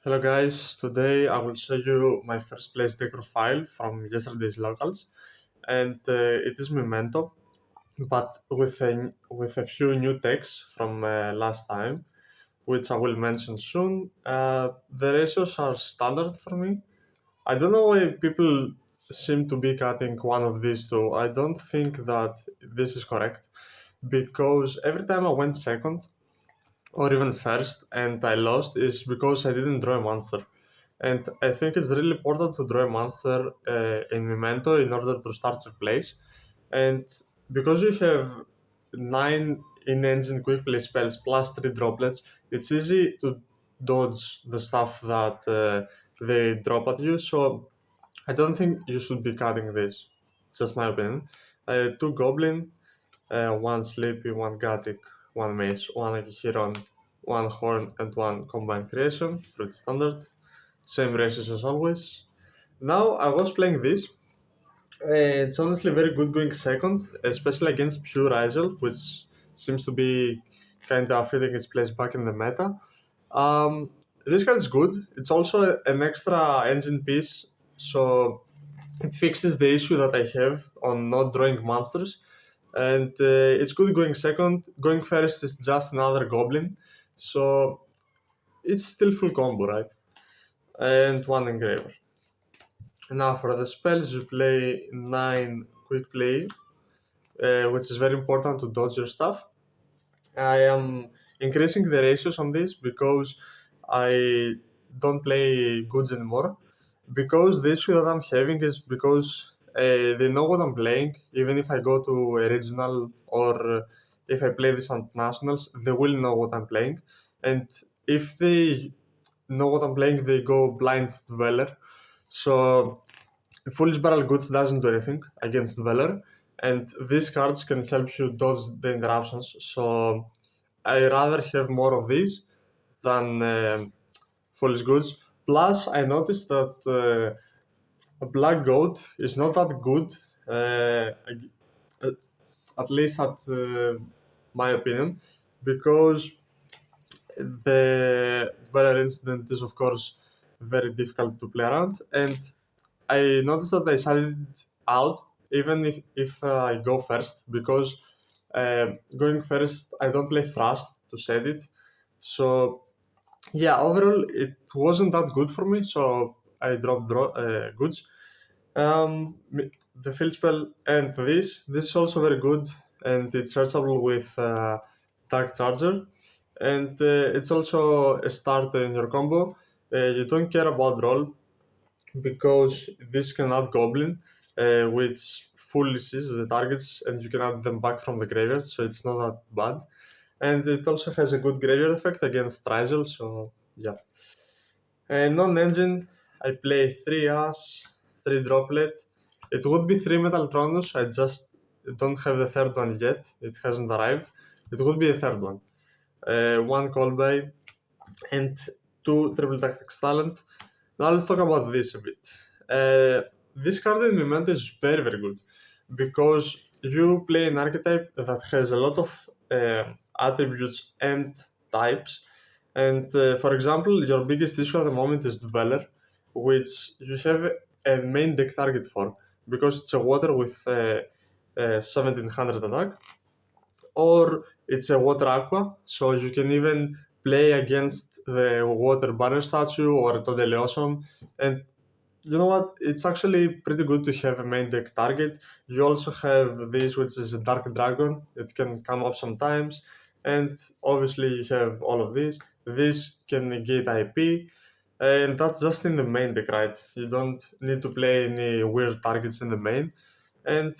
Hello guys, today I will show you my first place deck profile from yesterday's locals, and it is Memento, but with a few new techs from last time, which I will mention soon. The ratios are standard for me. I don't know why people seem to be cutting one of these two. I don't think that this is correct, because every time I went second or even first and I lost is because I didn't draw a monster. And I think it's really important to draw a monster in Memento in order to start your plays. And because you have 9 in-engine quick play spells plus 3 droplets, it's easy to dodge the stuff that they drop at you. So I don't think you should be cutting this. Just my opinion. 2 Goblin, 1 Sleepy, 1 Gatic, 1 Mace, 1 Akihiron, 1 Horn, and 1 Combined Creation. Pretty standard. Same races as always. Now I was playing this. It's honestly very good going second, especially against Pure Isle, which seems to be kind of fitting its place back in the meta. This card is good. It's also an extra engine piece, so it fixes the issue that I have on not drawing monsters. And it's good going second. Going first is just another goblin, so it's still full combo, right? And 1 engraver. Now for the spells, you play 9 quick play, which is very important to dodge your stuff. I am increasing the ratios on this because I don't play goods anymore. Because the issue that I'm having is because they know what I'm playing. Even if I go to a regional or if I play this on nationals, they will know what I'm playing. And if they know what I'm playing, they go blind dweller. So Foolish Barrel Goods doesn't do anything against Dweller, and these cards can help you dodge the interruptions. So I rather have more of these than Foolish Goods. Plus, I noticed that a Black Goat is not that good, at least at my opinion, because the Dweller incident is, of course, very difficult to play around, and I noticed that I shut it out even if I go first because going first I don't play Thrust to set it. So yeah, overall it wasn't that good for me. So I dropped goods. The field spell and this is also very good and it's searchable with Tag Charger and it's also a start in your combo. You don't care about roll because this can add Goblin, which fully sees the targets and you can add them back from the graveyard, so it's not that bad. And it also has a good graveyard effect against Trizal, so yeah. Non-engine, I play 3 Ass, 3 Droplet. It would be 3 Metaltronus, I just don't have the third one yet, it hasn't arrived. It would be the third one. 1 Callbay and 2 Triple Tactics Talent. Now let's talk about this a bit. This card in Memento is very very good because you play an archetype that has a lot of attributes and types. And for example, your biggest issue at the moment is Dweller, which you have a main deck target for because it's a water with 1700 attack, or it's a water aqua, so you can even play against the water banner statue or totally awesome. And you know what? It's actually pretty good to have a main deck target. You also have this, which is a Dark Dragon. It can come up sometimes. And obviously, you have all of these. This can negate IP. And that's just in the main deck, right? You don't need to play any weird targets in the main. And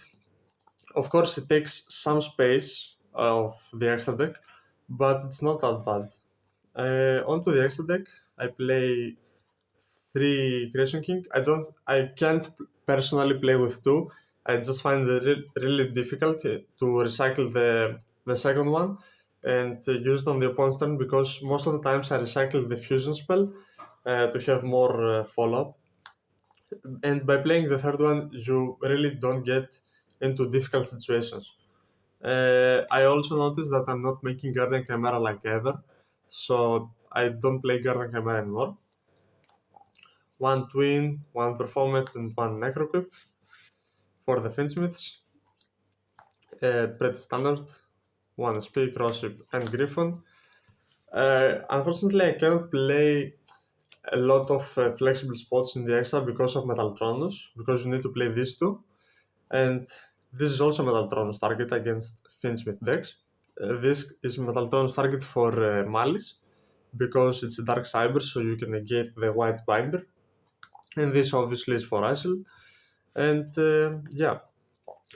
of course, it takes some space of the extra deck, but it's not that bad. Onto the extra deck, I play 3 Creation King. I can't personally play with 2. I just find it really difficult to recycle the second one and use it on the opponent's turn because most of the times I recycle the fusion spell to have more follow up. And by playing the third one, you really don't get into difficult situations. I also noticed that I'm not making Guardian Chimera like ever, so I don't play Guardian Chimera anymore. 1 Twin, 1 Performant, and 1 Necroquip for the Finsmiths. Pretty standard. 1 SP, Crosship, and Griffon. Unfortunately, I cannot play a lot of flexible spots in the extra because of Metaltronus, because you need to play these two. And this is also Metaltronus target against Finsmith decks. This is Metaltronus target for Malice, because it's a Dark Cyber, so you can negate the white binder. And this obviously is for Isil. And yeah,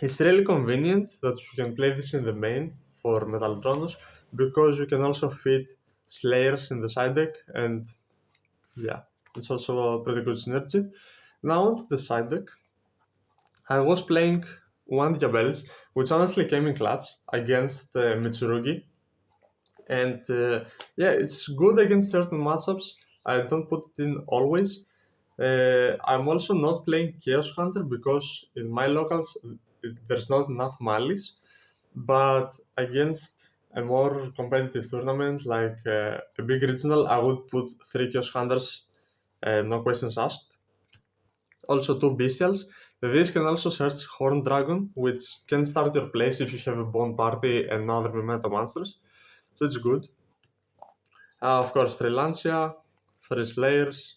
it's really convenient that you can play this in the main for Metaltronus, because you can also fit Slayers in the side deck, and yeah, it's also a pretty good synergy. Now on to the side deck. I was playing 1 Diabelis, which honestly came in clutch against Mitsurugi. And yeah, it's good against certain matchups. I don't put it in always. I'm also not playing Chaos Hunter because in my locals there's not enough Malice. But against a more competitive tournament like a big regional, I would put 3 Chaos Hunters, no questions asked. Also 2 Bestials. This can also search Horn Dragon, which can start your place if you have a Bone Party and other Memento monsters. So it's good. Of course, 3 Lancia, 3 Slayers,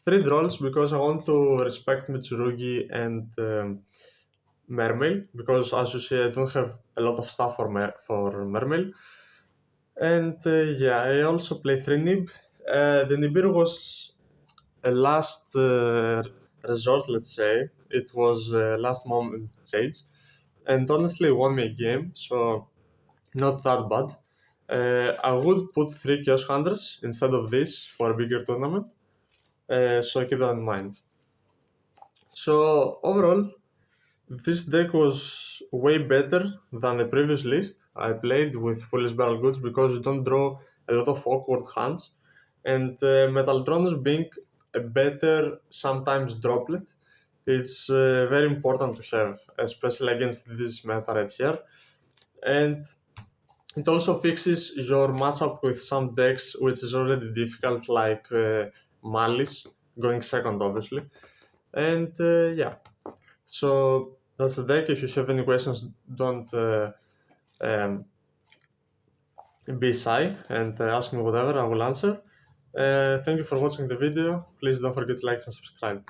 3 Drolls because I want to respect Mitsurugi and Mermail, because as you see I don't have a lot of stuff for Mermail. And yeah, I also play 3 Nib. The Nibiru was a last resort, let's say. It was last moment change, and honestly won me a game, so not that bad. I would put 3 Chaos Hunters instead of this for a bigger tournament, so keep that in mind. So overall, this deck was way better than the previous list I played with Foolish Barrel Goods, because you don't draw a lot of awkward hands, and Metaltronus being a better sometimes droplet, it's very important to have, especially against this meta right here. And it also fixes your matchup with some decks which is already difficult, like Malice, going second obviously. And yeah, so that's the deck. If you have any questions, don't um, be shy and ask me whatever, I will answer. Thank you for watching the video. Please don't forget to like and subscribe.